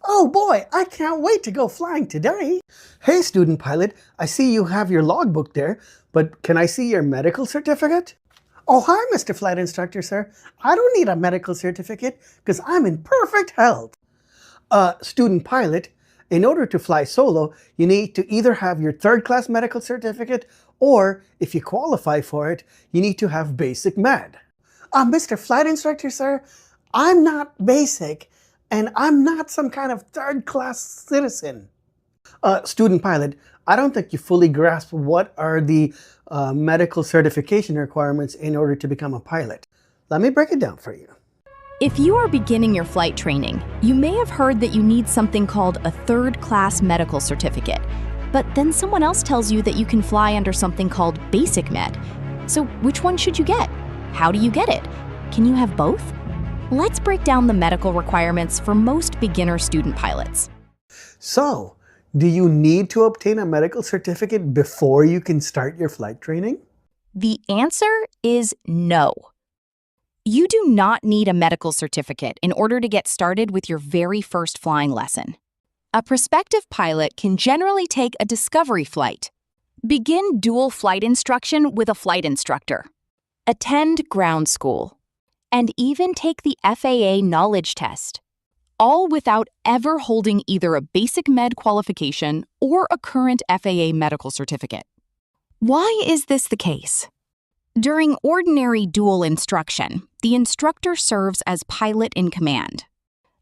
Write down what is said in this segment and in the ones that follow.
Oh boy, I can't wait to go flying today. Hey, student pilot, I see you have your logbook there, but can I see your medical certificate? Oh, hi, Mr. Flight Instructor, sir. I don't need a medical certificate because I'm in perfect health. Student pilot, in order to fly solo, you need to either have your third-class medical certificate or, if you qualify for it, you need to have BasicMED. Mr. Flight Instructor, sir, I'm not basic, and I'm not some kind of third-class citizen. Student pilot, I don't think you fully grasp what are the medical certification requirements in order to become a pilot. Let me break it down for you. If you are beginning your flight training, you may have heard that you need something called a third-class medical certificate. But then someone else tells you that you can fly under something called BasicMED. So which one should you get? How do you get it? Can you have both? Let's break down the medical requirements for most beginner student pilots. So, do you need to obtain a medical certificate before you can start your flight training? The answer is no. You do not need a medical certificate in order to get started with your very first flying lesson. A prospective pilot can generally take a discovery flight, begin dual flight instruction with a flight instructor, attend ground school, and even take the FAA knowledge test, all without ever holding either a BasicMED qualification or a current FAA medical certificate. Why is this the case? During ordinary dual instruction, the instructor serves as pilot in command.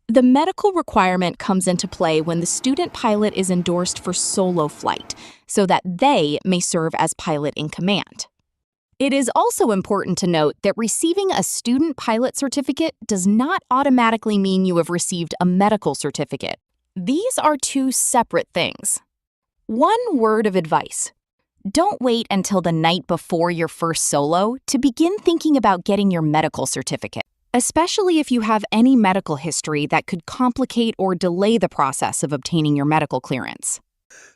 The medical requirement comes into play when the student pilot is endorsed for solo flight, so that they may serve as pilot in command. It is also important to note that receiving a student pilot certificate does not automatically mean you have received a medical certificate. These are two separate things. One word of advice. Don't wait until the night before your first solo to begin thinking about getting your medical certificate, especially if you have any medical history that could complicate or delay the process of obtaining your medical clearance.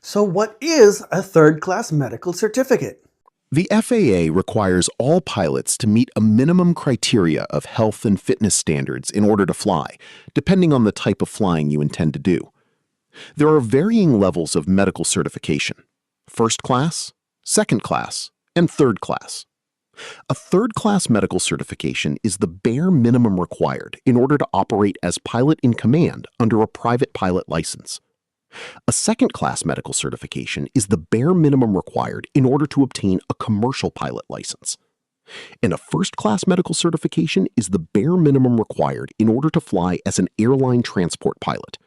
So what is a third-class medical certificate? The FAA requires all pilots to meet a minimum criteria of health and fitness standards in order to fly, depending on the type of flying you intend to do. There are varying levels of medical certification: first class, second class, and third class. A third-class medical certification is the bare minimum required in order to operate as pilot in command under a private pilot license. A second-class medical certification is the bare minimum required in order to obtain a commercial pilot license. And a first-class medical certification is the bare minimum required in order to fly as an airline transport pilot.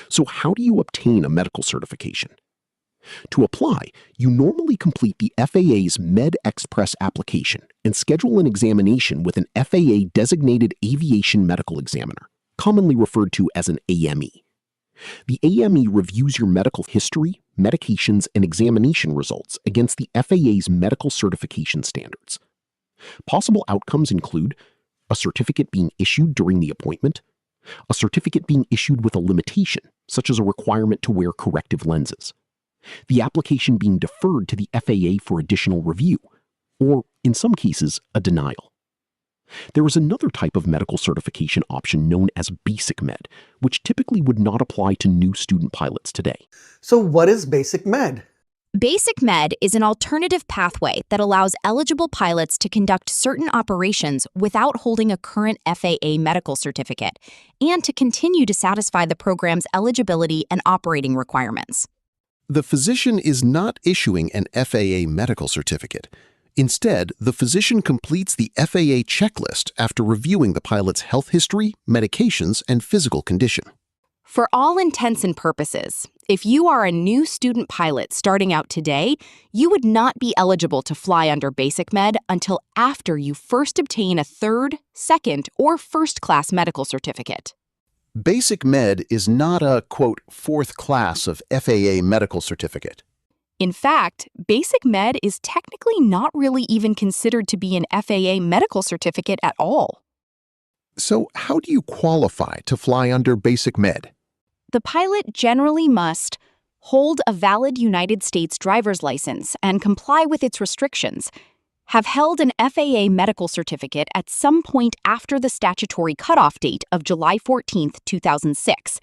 So how do you obtain a medical certification? To apply, you normally complete the FAA's Med Express application and schedule an examination with an FAA-designated aviation medical examiner, commonly referred to as an AME. The AME reviews your medical history, medications, and examination results against the FAA's medical certification standards. Possible outcomes include a certificate being issued during the appointment, a certificate being issued with a limitation, such as a requirement to wear corrective lenses, the application being deferred to the FAA for additional review, or, in some cases, a denial. There is another type of medical certification option known as BasicMED, which typically would not apply to new student pilots today. So what is BasicMED? BasicMED is an alternative pathway that allows eligible pilots to conduct certain operations without holding a current FAA medical certificate and to continue to satisfy the program's eligibility and operating requirements. The physician is not issuing an FAA medical certificate. Instead, the physician completes the FAA checklist after reviewing the pilot's health history, medications, and physical condition. For all intents and purposes, if you are a new student pilot starting out today, you would not be eligible to fly under BasicMED until after you first obtain a third, second, or first-class medical certificate. BasicMED is not a, quote, fourth class of FAA medical certificate. In fact, BasicMED is technically not really even considered to be an FAA medical certificate at all. So how do you qualify to fly under BasicMED? The pilot generally must hold a valid United States driver's license and comply with its restrictions, have held an FAA medical certificate at some point after the statutory cutoff date of July 14, 2006,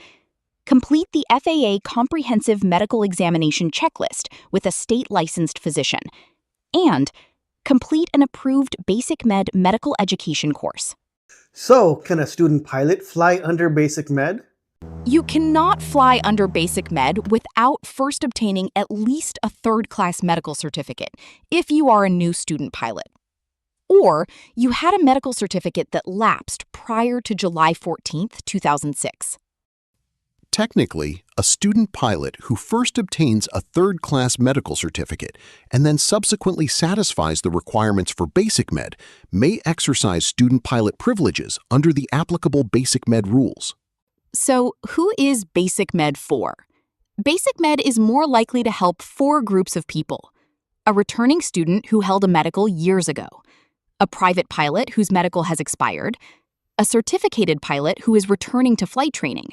Complete the FAA Comprehensive Medical Examination Checklist with a state-licensed physician. And complete an approved BasicMED medical education course. So, can a student pilot fly under BasicMED? You cannot fly under BasicMED without first obtaining at least a third-class medical certificate if you are a new student pilot. Or you had a medical certificate that lapsed prior to July 14th, 2006. Technically, a student pilot who first obtains a third-class medical certificate and then subsequently satisfies the requirements for BasicMED may exercise student pilot privileges under the applicable BasicMED rules. So, who is BasicMED for? BasicMED is more likely to help four groups of people: a returning student who held a medical years ago, a private pilot whose medical has expired, a certificated pilot who is returning to flight training,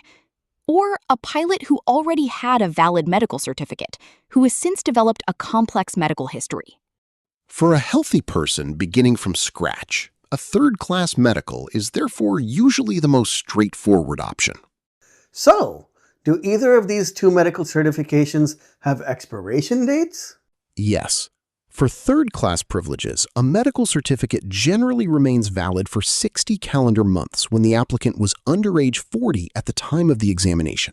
or a pilot who already had a valid medical certificate, who has since developed a complex medical history. For a healthy person beginning from scratch, a third-class medical is therefore usually the most straightforward option. So, do either of these two medical certifications have expiration dates? Yes. For third-class privileges, a medical certificate generally remains valid for 60 calendar months when the applicant was under age 40 at the time of the examination.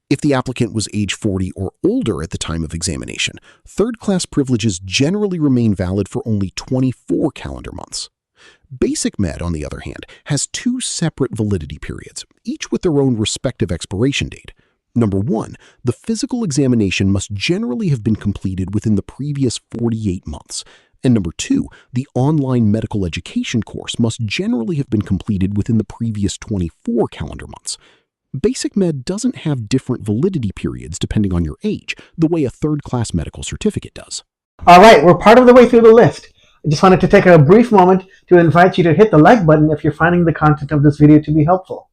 If the applicant was age 40 or older at the time of examination, third-class privileges generally remain valid for only 24 calendar months. BasicMED, on the other hand, has two separate validity periods, each with their own respective expiration date. Number 1, the physical examination must generally have been completed within the previous 48 months. And number 2, the online medical education course must generally have been completed within the previous 24 calendar months. BasicMED doesn't have different validity periods depending on your age, the way a third-class medical certificate does. All right, we're part of the way through the list. I just wanted to take a brief moment to invite you to hit the like button if you're finding the content of this video to be helpful.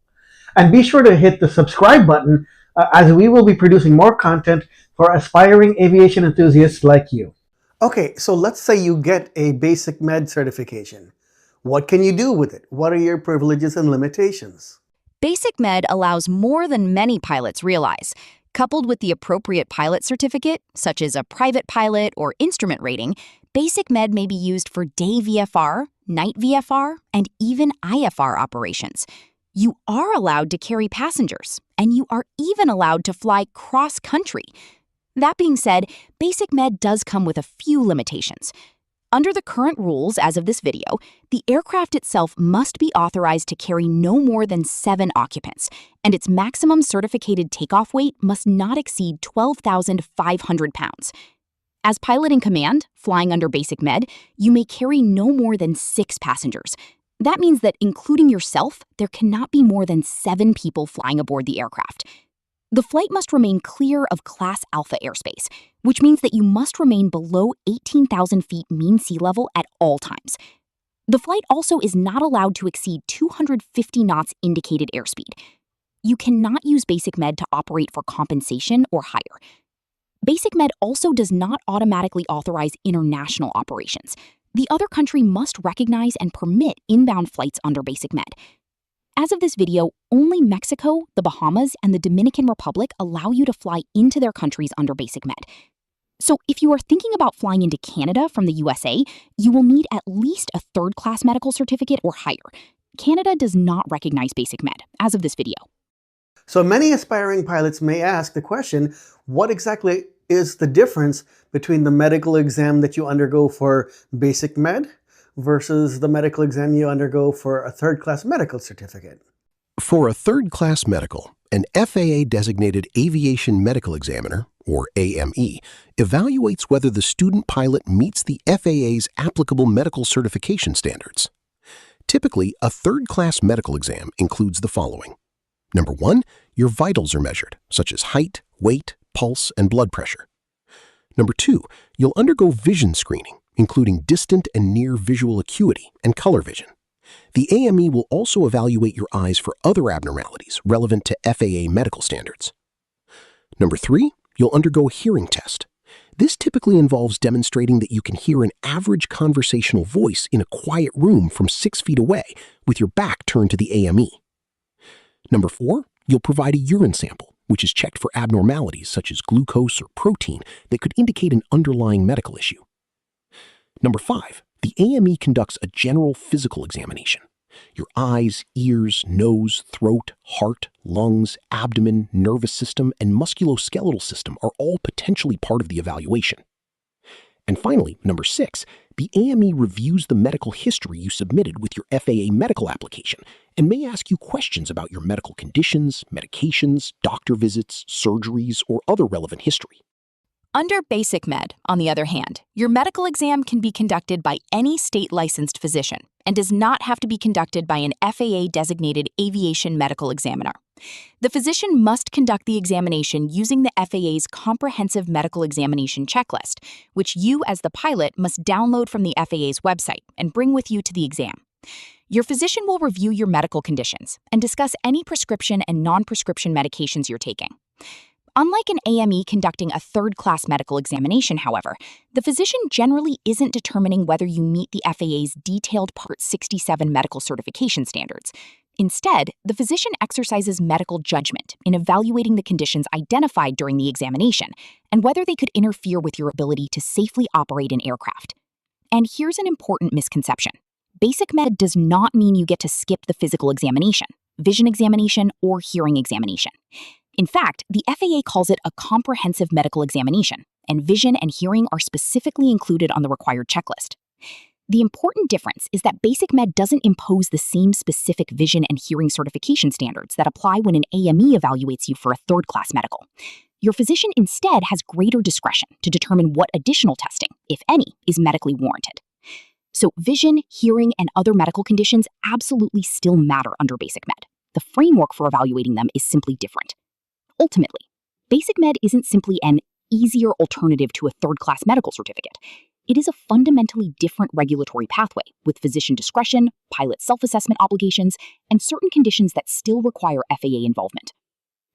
And be sure to hit the subscribe button as we will be producing more content for aspiring aviation enthusiasts like you. Okay, so let's say you get a BasicMED certification. What can you do with it? What are your privileges and limitations? BasicMED allows more than many pilots realize. Coupled with the appropriate pilot certificate, such as a private pilot or instrument rating, BasicMED may be used for day VFR, night VFR, and even IFR operations. You are allowed to carry passengers, and you are even allowed to fly cross-country. That being said, BasicMED does come with a few limitations. Under the current rules as of this video, the aircraft itself must be authorized to carry no more than 7 occupants, and its maximum certificated takeoff weight must not exceed 12,500 pounds. As pilot in command, flying under BasicMED, you may carry no more than 6 passengers. That means that, including yourself, there cannot be more than 7 people flying aboard the aircraft. The flight must remain clear of Class Alpha airspace, which means that you must remain below 18,000 feet mean sea level at all times. The flight also is not allowed to exceed 250 knots indicated airspeed. You cannot use BasicMED to operate for compensation or hire. BasicMED also does not automatically authorize international operations. The other country must recognize and permit inbound flights under BasicMED. As of this video, only Mexico, the Bahamas, and the Dominican Republic allow you to fly into their countries under BasicMED. So if you are thinking about flying into Canada from the USA, you will need at least a third-class medical certificate or higher. Canada does not recognize BasicMED as of this video. So many aspiring pilots may ask the question, what exactly is the difference between the medical exam that you undergo for BasicMED versus the medical exam you undergo for a third-class medical certificate? For a third-class medical, an FAA-designated Aviation Medical Examiner, or AME, evaluates whether the student pilot meets the FAA's applicable medical certification standards. Typically, a third-class medical exam includes the following. Number 1, your vitals are measured, such as height, weight, pulse, and blood pressure. Number 2, you'll undergo vision screening, including distant and near visual acuity and color vision. The AME will also evaluate your eyes for other abnormalities relevant to FAA medical standards. Number 3, you'll undergo a hearing test. This typically involves demonstrating that you can hear an average conversational voice in a quiet room from 6 feet away with your back turned to the AME. Number 4, you'll provide a urine sample, which is checked for abnormalities such as glucose or protein that could indicate an underlying medical issue. Number 5, the AME conducts a general physical examination. Your eyes, ears, nose, throat, heart, lungs, abdomen, nervous system, and musculoskeletal system are all potentially part of the evaluation. And finally, number 6, the AME reviews the medical history you submitted with your FAA medical application and may ask you questions about your medical conditions, medications, doctor visits, surgeries, or other relevant history. Under BasicMed, on the other hand, your medical exam can be conducted by any state-licensed physician and does not have to be conducted by an FAA-designated aviation medical examiner. The physician must conduct the examination using the FAA's Comprehensive Medical Examination Checklist, which you, as the pilot, must download from the FAA's website and bring with you to the exam. Your physician will review your medical conditions and discuss any prescription and non-prescription medications you're taking. Unlike an AME conducting a third-class medical examination, however, the physician generally isn't determining whether you meet the FAA's detailed Part 67 medical certification standards. Instead, the physician exercises medical judgment in evaluating the conditions identified during the examination and whether they could interfere with your ability to safely operate an aircraft. And here's an important misconception. BasicMed does not mean you get to skip the physical examination, vision examination, or hearing examination. In fact, the FAA calls it a comprehensive medical examination, and vision and hearing are specifically included on the required checklist. The important difference is that BasicMed doesn't impose the same specific vision and hearing certification standards that apply when an AME evaluates you for a third-class medical. Your physician instead has greater discretion to determine what additional testing, if any, is medically warranted. So vision, hearing, and other medical conditions absolutely still matter under BasicMed. The framework for evaluating them is simply different. Ultimately, BasicMed isn't simply an easier alternative to a third-class medical certificate. It is a fundamentally different regulatory pathway with physician discretion, pilot self-assessment obligations, and certain conditions that still require FAA involvement.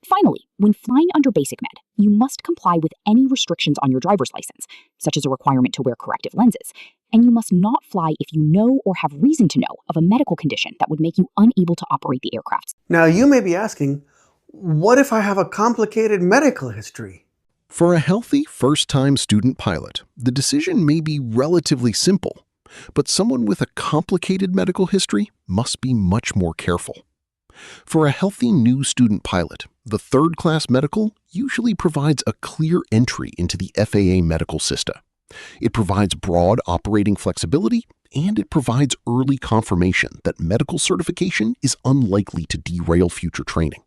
Finally, when flying under BasicMed, you must comply with any restrictions on your driver's license, such as a requirement to wear corrective lenses, and you must not fly if you know or have reason to know of a medical condition that would make you unable to operate the aircraft. Now you may be asking, what if I have a complicated medical history? For a healthy first-time student pilot, the decision may be relatively simple, but someone with a complicated medical history must be much more careful. For a healthy new student pilot, the third-class medical usually provides a clear entry into the FAA medical system. It provides broad operating flexibility, and it provides early confirmation that medical certification is unlikely to derail future training.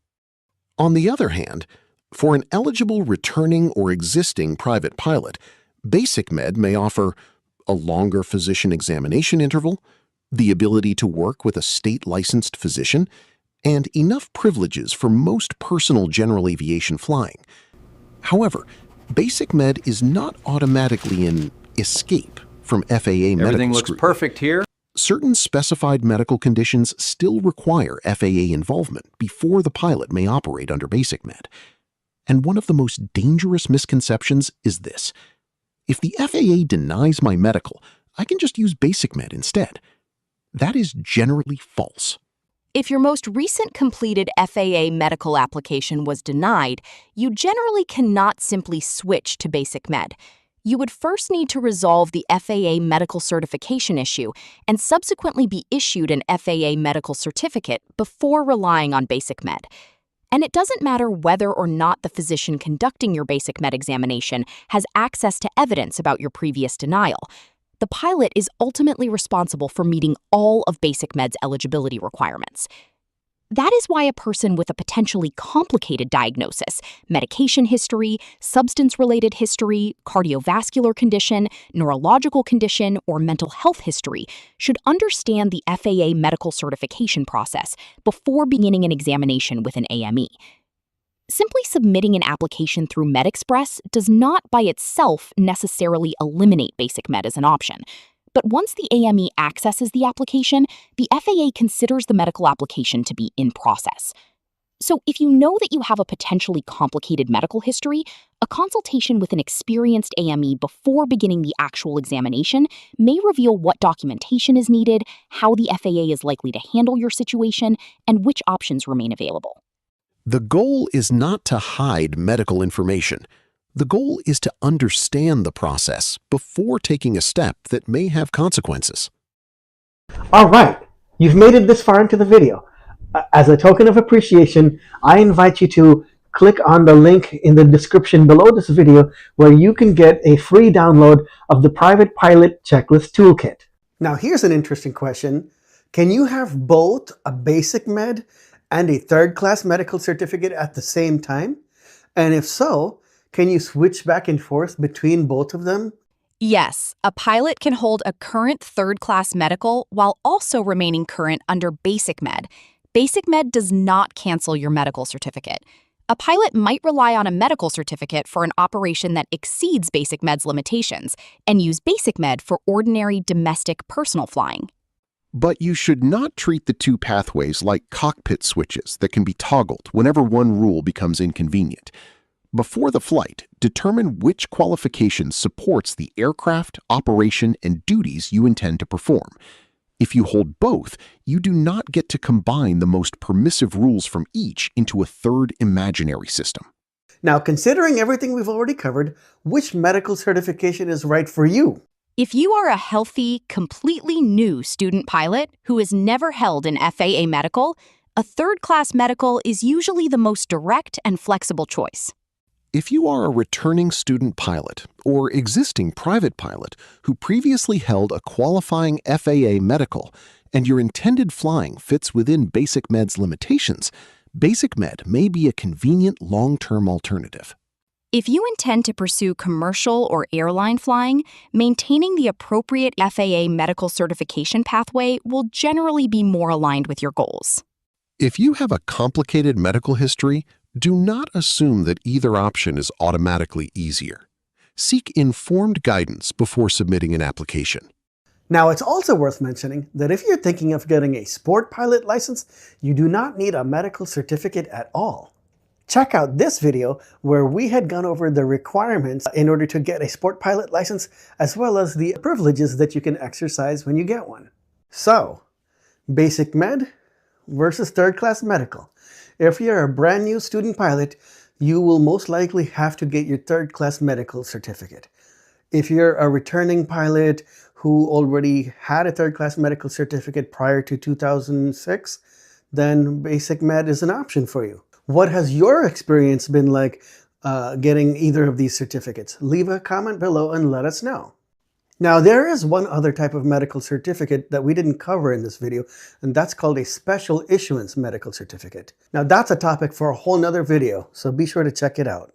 On the other hand, for an eligible returning or existing private pilot, BasicMed may offer a longer physician examination interval, the ability to work with a state-licensed physician, and enough privileges for most personal general aviation flying. However, BasicMed is not automatically an escape from FAA medical scrutiny. Everything looks perfect here. Certain specified medical conditions still require FAA involvement before the pilot may operate under BasicMed. And one of the most dangerous misconceptions is this. If the FAA denies my medical, I can just use BasicMed instead. That is generally false. If your most recent completed FAA medical application was denied, you generally cannot simply switch to BasicMed. You would first need to resolve the FAA medical certification issue and subsequently be issued an FAA medical certificate before relying on BasicMed. And it doesn't matter whether or not the physician conducting your BasicMed examination has access to evidence about your previous denial. The pilot is ultimately responsible for meeting all of BasicMed's eligibility requirements. That is why a person with a potentially complicated diagnosis, medication history, substance-related history, cardiovascular condition, neurological condition, or mental health history should understand the FAA medical certification process before beginning an examination with an AME. Simply submitting an application through MedExpress does not by itself necessarily eliminate BasicMed as an option. But once the AME accesses the application, the FAA considers the medical application to be in process. So if you know that you have a potentially complicated medical history, a consultation with an experienced AME before beginning the actual examination may reveal what documentation is needed, how the FAA is likely to handle your situation, and which options remain available. The goal is not to hide medical information. The goal is to understand the process before taking a step that may have consequences. All right, you've made it this far into the video. As a token of appreciation, I invite you to click on the link in the description below this video where you can get a free download of the Private Pilot Checklist Toolkit. Now here's an interesting question. Can you have both a BasicMED and a third-class medical certificate at the same time? And if so, can you switch back and forth between both of them? Yes, a pilot can hold a current third-class medical while also remaining current under BasicMED. BasicMED does not cancel your medical certificate. A pilot might rely on a medical certificate for an operation that exceeds BasicMED's limitations and use BasicMED for ordinary domestic personal flying. But you should not treat the two pathways like cockpit switches that can be toggled whenever one rule becomes inconvenient. Before the flight, determine which qualification supports the aircraft, operation, and duties you intend to perform. If you hold both, you do not get to combine the most permissive rules from each into a third imaginary system. Now, considering everything we've already covered, which medical certification is right for you? If you are a healthy, completely new student pilot who has never held an FAA medical, a third-class medical is usually the most direct and flexible choice. If you are a returning student pilot or existing private pilot who previously held a qualifying FAA medical and your intended flying fits within BasicMED's limitations, BasicMED may be a convenient long-term alternative. If you intend to pursue commercial or airline flying, maintaining the appropriate FAA medical certification pathway will generally be more aligned with your goals. If you have a complicated medical history, do not assume that either option is automatically easier. Seek informed guidance before submitting an application. Now, it's also worth mentioning that if you're thinking of getting a sport pilot license, you do not need a medical certificate at all. Check out this video where we had gone over the requirements in order to get a sport pilot license, as well as the privileges that you can exercise when you get one. So, BasicMED versus third-class medical. If you're a brand new student pilot, you will most likely have to get your third-class medical certificate. If you're a returning pilot who already had a third-class medical certificate prior to 2006, then BasicMED is an option for you. What has your experience been like getting either of these certificates? Leave a comment below and let us know. Now, there is one other type of medical certificate that we didn't cover in this video, and that's called a Special Issuance Medical Certificate. Now, that's a topic for a whole nother video, so be sure to check it out.